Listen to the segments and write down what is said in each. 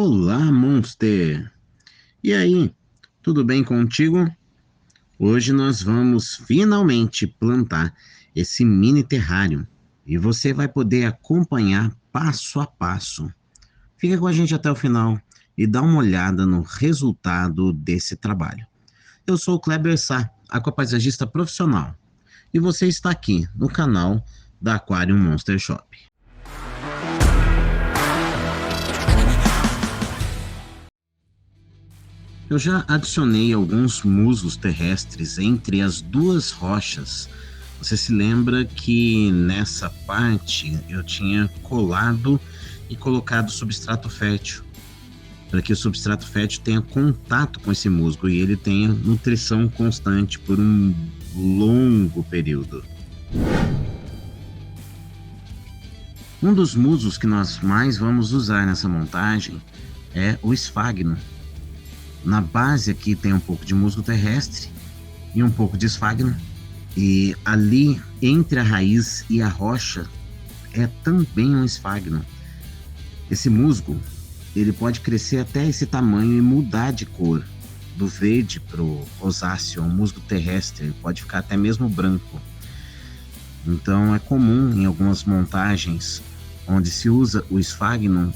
Olá, Monster! E aí, tudo bem contigo? Hoje nós vamos finalmente plantar esse mini terrário e você vai poder acompanhar passo a passo. Fica com a gente até o final e dá uma olhada no resultado desse trabalho. Eu sou o Kleber Sá, aquapaisagista profissional, e você está aqui no canal da Aquarium Monster Shop. Eu já adicionei alguns musgos terrestres entre as duas rochas. Você se lembra que nessa parte eu tinha colado e colocado substrato fértil, para que o substrato fértil tenha contato com esse musgo e ele tenha nutrição constante por um longo período. Um dos musgos que nós mais vamos usar nessa montagem é o esfagno. Na base aqui tem um pouco de musgo terrestre e um pouco de esfagno. E ali, entre a raiz e a rocha, é também um esfagno. Esse musgo, ele pode crescer até esse tamanho e mudar de cor, do verde para o rosáceo, um musgo terrestre, ele pode ficar até mesmo branco. Então é comum em algumas montagens onde se usa o esfagno,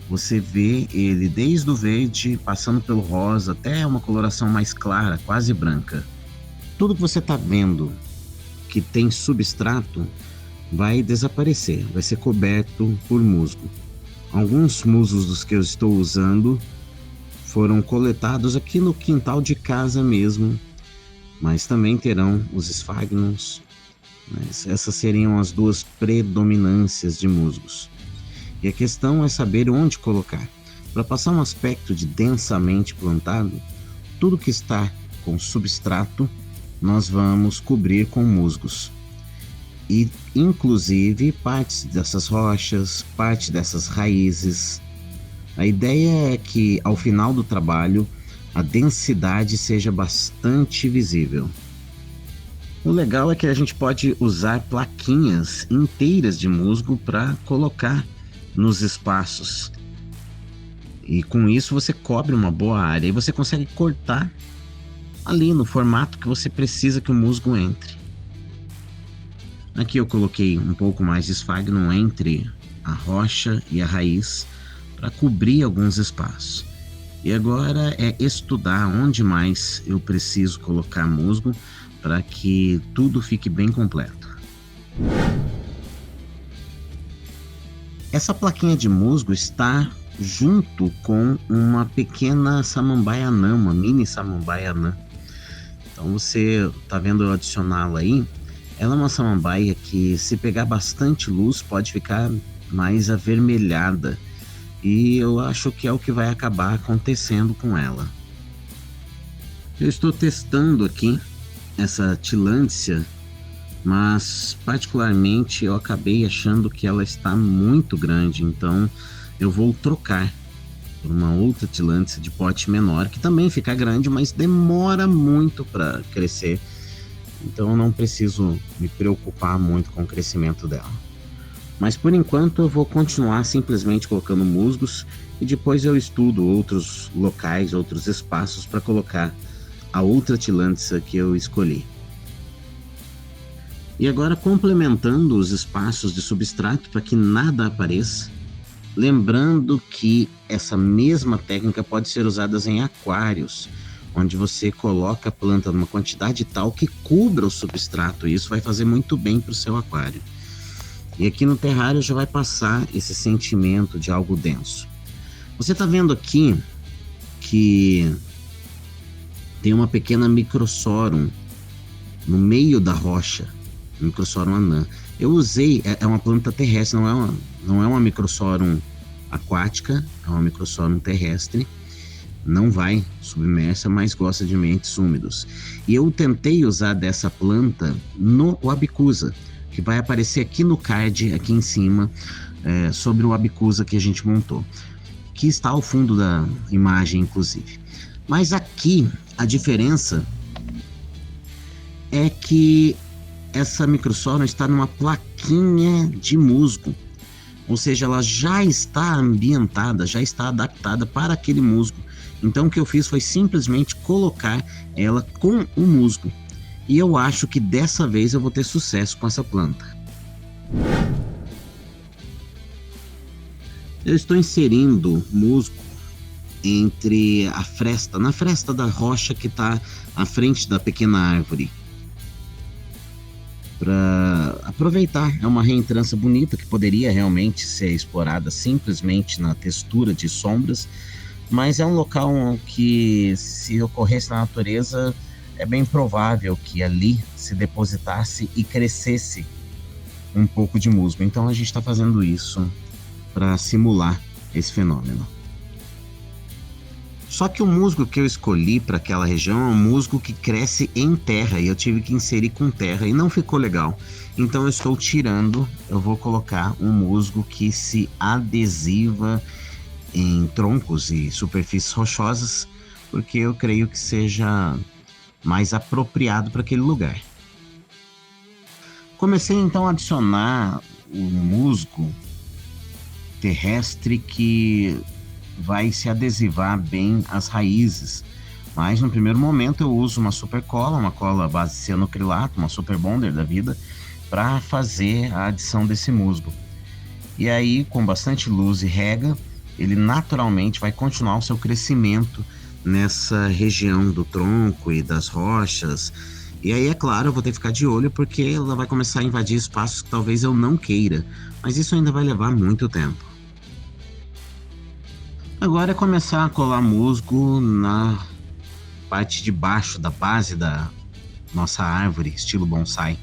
você vê ele desde o verde, passando pelo rosa, até uma coloração mais clara, quase branca. Tudo que você está vendo que tem substrato vai desaparecer, vai ser coberto por musgo. Alguns musgos dos que eu estou usando foram coletados aqui no quintal de casa mesmo, mas também terão os esfagnos. Essas seriam as duas predominâncias de musgos. E a questão é saber onde colocar. Para passar um aspecto de densamente plantado, tudo que está com substrato nós vamos cobrir com musgos. E inclusive partes dessas rochas, parte dessas raízes. A ideia é que ao final do trabalho a densidade seja bastante visível. O legal é que a gente pode usar plaquinhas inteiras de musgo para colocar nos espaços. E com isso você cobre uma boa área e você consegue cortar ali no formato que você precisa que o musgo entre. Aqui eu coloquei um pouco mais de esfagno entre a rocha e a raiz para cobrir alguns espaços. E agora é estudar onde mais eu preciso colocar musgo para que tudo fique bem completo. Essa plaquinha de musgo está junto com uma pequena samambaia anã, uma mini samambaia anã. Então você está vendo eu adicioná-la aí. Ela é uma samambaia que, se pegar bastante luz, pode ficar mais avermelhada. E eu acho que é o que vai acabar acontecendo com ela. Eu estou testando aqui essa tillandsia, mas particularmente eu acabei achando que ela está muito grande, então eu vou trocar por uma outra tillandsia de pote menor, que também fica grande, mas demora muito para crescer, então eu não preciso me preocupar muito com o crescimento dela. Mas por enquanto eu vou continuar simplesmente colocando musgos e depois eu estudo outros locais, outros espaços para colocar a outra tillandsia que eu escolhi. E agora, complementando os espaços de substrato para que nada apareça, lembrando que essa mesma técnica pode ser usada em aquários, onde você coloca a planta numa quantidade tal que cubra o substrato, e isso vai fazer muito bem para o seu aquário. E aqui no terrário já vai passar esse sentimento de algo denso. Você está vendo aqui que tem uma pequena microsorum no meio da rocha, microsorum anã. Eu usei, é uma planta terrestre, não é uma microsorum aquática, é uma microsorum terrestre. Não vai submersa, mas gosta de ambientes úmidos. E eu tentei usar dessa planta no Wabicusa, que vai aparecer aqui no card, aqui em cima, sobre o Wabicusa que a gente montou, que está ao fundo da imagem, inclusive. Mas aqui a diferença é que essa microsorum está numa plaquinha de musgo. ou seja, ela já está ambientada, já está adaptada para aquele musgo. Então o que eu fiz foi simplesmente colocar ela com o musgo. E eu acho que dessa vez eu vou ter sucesso com essa planta. Eu estou inserindo musgo entre a fresta, na fresta da rocha que está à frente da pequena árvore, para aproveitar. É uma reentrância bonita que poderia realmente ser explorada simplesmente na textura de sombras, mas é um local que, se ocorresse na natureza, é bem provável que ali se depositasse e crescesse um pouco de musgo. Então a gente está fazendo isso para simular esse fenômeno. Só que o musgo que eu escolhi para aquela região é um musgo que cresce em terra e eu tive que inserir com terra e não ficou legal. Então eu estou tirando, eu vou colocar um musgo que se adesiva em troncos e superfícies rochosas, porque eu creio que seja mais apropriado para aquele lugar. Comecei então a adicionar o musgo terrestre que vai se adesivar bem às raízes, mas no primeiro momento eu uso uma super cola, uma cola base cianocrilato, uma super bonder da vida, para fazer a adição desse musgo. E aí, com bastante luz e rega, ele naturalmente vai continuar o seu crescimento nessa região do tronco e das rochas. E aí, é claro, eu vou ter que ficar de olho porque ela vai começar a invadir espaços que talvez eu não queira, mas isso ainda vai levar muito tempo. Agora é começar a colar musgo na parte de baixo da base da nossa árvore, estilo bonsai.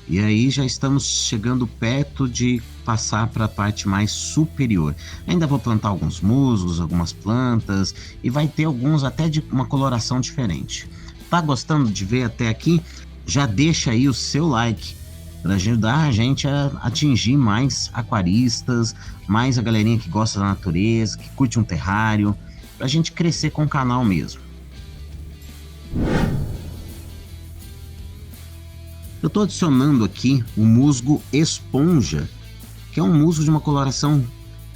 E aí já estamos chegando perto de passar para a parte mais superior. Ainda vou plantar alguns musgos, algumas plantas, e vai ter alguns até de uma coloração diferente. Tá gostando de ver até aqui? Já deixa aí o seu like para ajudar a gente a atingir mais aquaristas, mais a galerinha que gosta da natureza, que curte um terrário, para a gente crescer com o canal mesmo. Eu estou adicionando aqui o musgo esponja, que é um musgo de uma coloração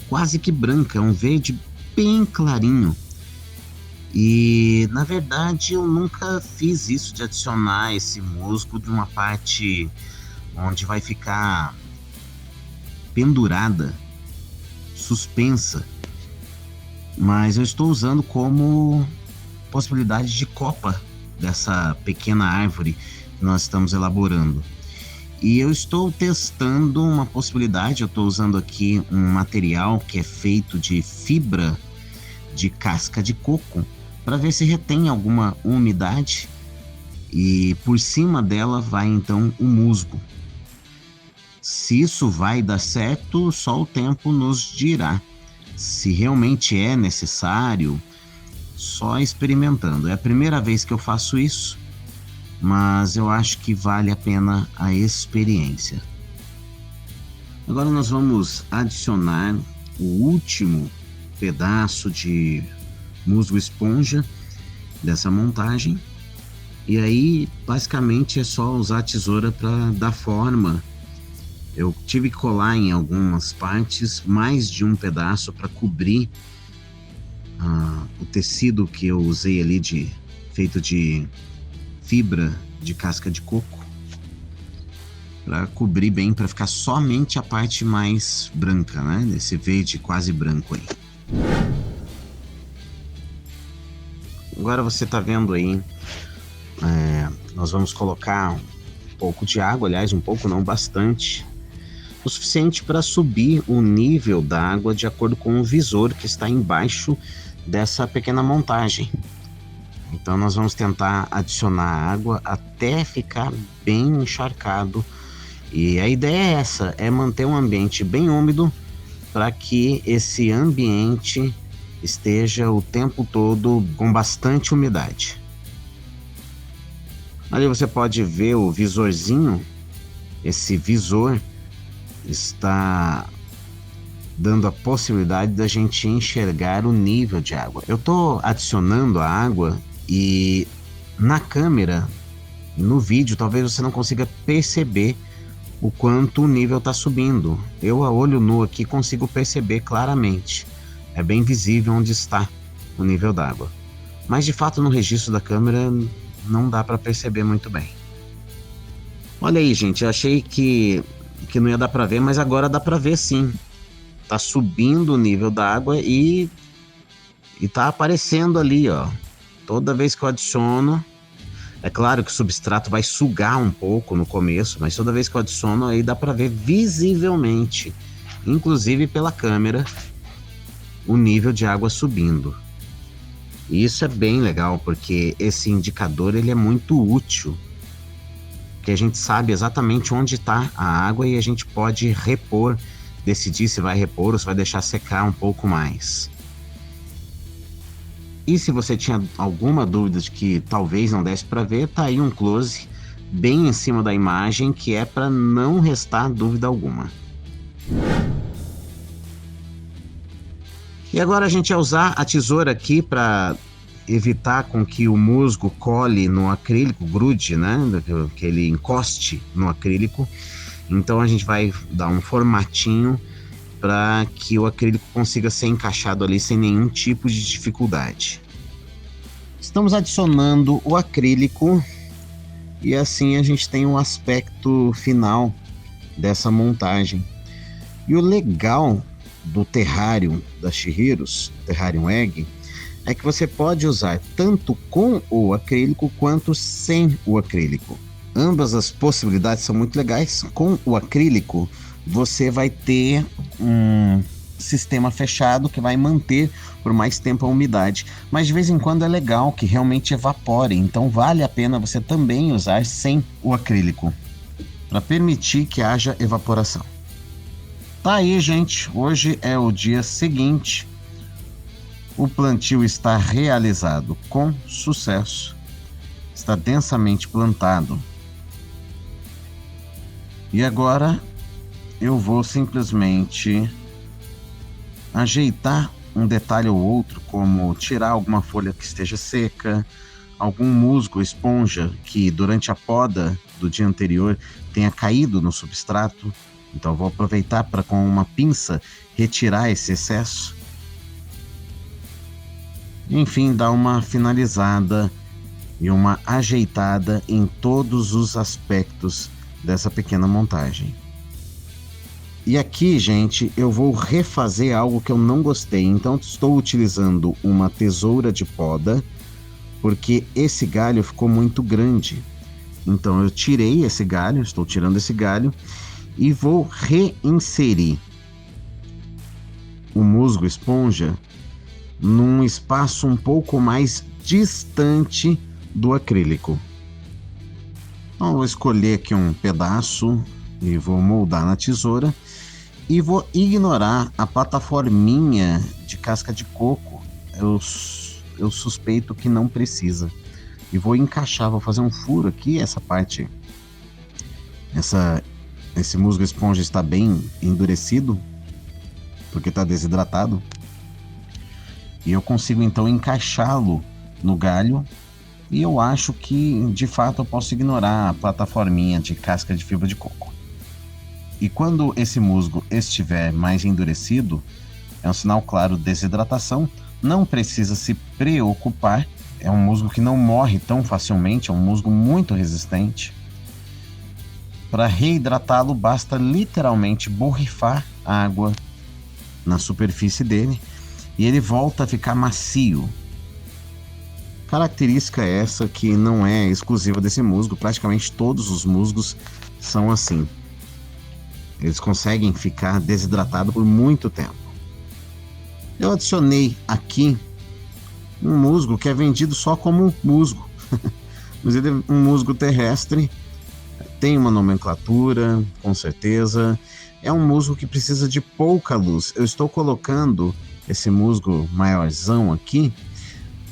quase que branca, é um verde bem clarinho. E na verdade eu nunca fiz isso de adicionar esse musgo de uma parte onde vai ficar pendurada, suspensa, mas eu estou usando como possibilidade de copa dessa pequena árvore que nós estamos elaborando. E eu estou testando uma possibilidade, eu estou usando aqui um material que é feito de fibra de casca de coco, para ver se retém alguma umidade, e por cima dela vai então o musgo. Se isso vai dar certo, só o tempo nos dirá. Se realmente é necessário, só experimentando. É a primeira vez que eu faço isso, mas eu acho que vale a pena a experiência. Agora nós vamos adicionar o último pedaço de musgo esponja dessa montagem. E aí, basicamente, é só usar a tesoura para dar forma. Eu tive que colar em algumas partes mais de um pedaço para cobrir o tecido que eu usei ali, feito de fibra de casca de coco, para cobrir bem, para ficar somente a parte mais branca, né? Desse verde quase branco aí. Agora você está vendo aí, nós vamos colocar um pouco de água, aliás, um pouco não, bastante, o suficiente para subir o nível da água de acordo com o visor que está embaixo dessa pequena montagem. Então nós vamos tentar adicionar água até ficar bem encharcado, e a ideia é essa, é manter um ambiente bem úmido para que esse ambiente esteja o tempo todo com bastante umidade. Ali você pode ver o visorzinho, esse visor está dando a possibilidade da gente enxergar o nível de água. Eu estou adicionando a água e na câmera, no vídeo, talvez você não consiga perceber o quanto o nível está subindo. Eu, a olho nu aqui, consigo perceber claramente. É bem visível onde está o nível d'água. Mas de fato no registro da câmera não dá para perceber muito bem. Olha aí, gente, eu achei que não ia dar para ver, mas agora dá para ver sim. Tá subindo o nível da água e tá aparecendo ali, ó. Toda vez que eu adiciono, é claro que o substrato vai sugar um pouco no começo, mas toda vez que eu adiciono aí dá para ver visivelmente, inclusive pela câmera, o nível de água subindo. E isso é bem legal, porque esse indicador ele é muito útil, que a gente sabe exatamente onde está a água e a gente pode repor, decidir se vai repor ou se vai deixar secar um pouco mais. E se você tinha alguma dúvida de que talvez não desse para ver, tá aí um close bem em cima da imagem que é para não restar dúvida alguma. E agora a gente vai usar a tesoura aqui para evitar com que o musgo cole no acrílico, grude, né? Que ele encoste no acrílico. Então a gente vai dar um formatinho para que o acrílico consiga ser encaixado ali sem nenhum tipo de dificuldade. Estamos adicionando o acrílico e assim a gente tem o aspecto final dessa montagem. E o legal do terrário da Chihiros, Terrarium Egg, é que você pode usar tanto com o acrílico quanto sem o acrílico. Ambas as possibilidades são muito legais. Com o acrílico, você vai ter um sistema fechado que vai manter por mais tempo a umidade, mas de vez em quando é legal que realmente evapore, então vale a pena você também usar sem o acrílico para permitir que haja evaporação. Tá aí, gente, hoje é o dia seguinte, o plantio está realizado com sucesso, está densamente plantado. E agora eu vou simplesmente ajeitar um detalhe ou outro, como tirar alguma folha que esteja seca, algum musgo, esponja que durante a poda do dia anterior tenha caído no substrato. Então eu vou aproveitar para com uma pinça retirar esse excesso. Enfim, dar uma finalizada e uma ajeitada em todos os aspectos dessa pequena montagem. E aqui, gente, eu vou refazer algo que eu não gostei. Então estou utilizando uma tesoura de poda, porque esse galho ficou muito grande. Então eu tirei esse galho, estou tirando esse galho e vou reinserir o musgo esponja num espaço um pouco mais distante do acrílico. Então eu vou escolher aqui um pedaço e vou moldar na tesoura e vou ignorar a plataforminha de casca de coco. Eu suspeito que não precisa. E vou encaixar, vou fazer um furo aqui, essa parte, esse musgo esponja está bem endurecido, porque está desidratado. E eu consigo então encaixá-lo no galho. E eu acho que de fato eu posso ignorar a plataforminha de casca de fibra de coco. E quando esse musgo estiver mais endurecido, é um sinal claro de desidratação. Não precisa se preocupar, é um musgo que não morre tão facilmente, é um musgo muito resistente. Para reidratá-lo, basta literalmente borrifar água na superfície dele e ele volta a ficar macio. Característica essa que não é exclusiva desse musgo, praticamente todos os musgos são assim. Eles conseguem ficar desidratados por muito tempo. Eu adicionei aqui um musgo que é vendido só como musgo, mas ele é um musgo terrestre, tem uma nomenclatura, com certeza. É um musgo que precisa de pouca luz. Eu estou colocando esse musgo maiorzão aqui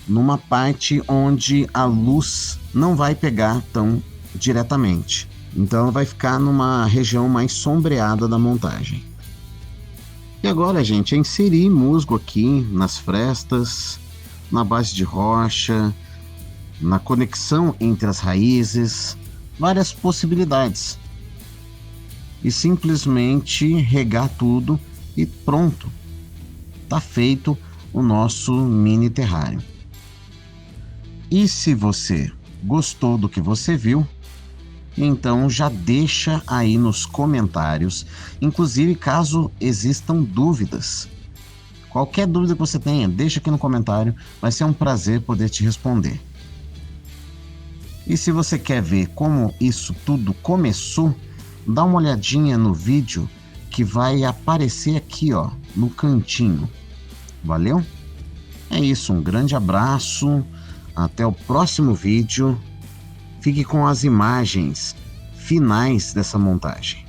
numa parte onde a luz não vai pegar tão diretamente. Então ela vai ficar numa região mais sombreada da montagem. E agora, gente, é inserir musgo aqui nas frestas, na base de rocha, na conexão entre as raízes, várias possibilidades. e simplesmente regar tudo e pronto. Tá feito o nosso mini terrário. E se você gostou do que você viu, então já deixa aí nos comentários, inclusive caso existam dúvidas. Qualquer dúvida que você tenha, deixa aqui no comentário, vai ser um prazer poder te responder. E se você quer ver como isso tudo começou, dá uma olhadinha no vídeo que vai aparecer aqui, ó, no cantinho. Valeu? É isso, um grande abraço, até o próximo vídeo. Fique com as imagens finais dessa montagem.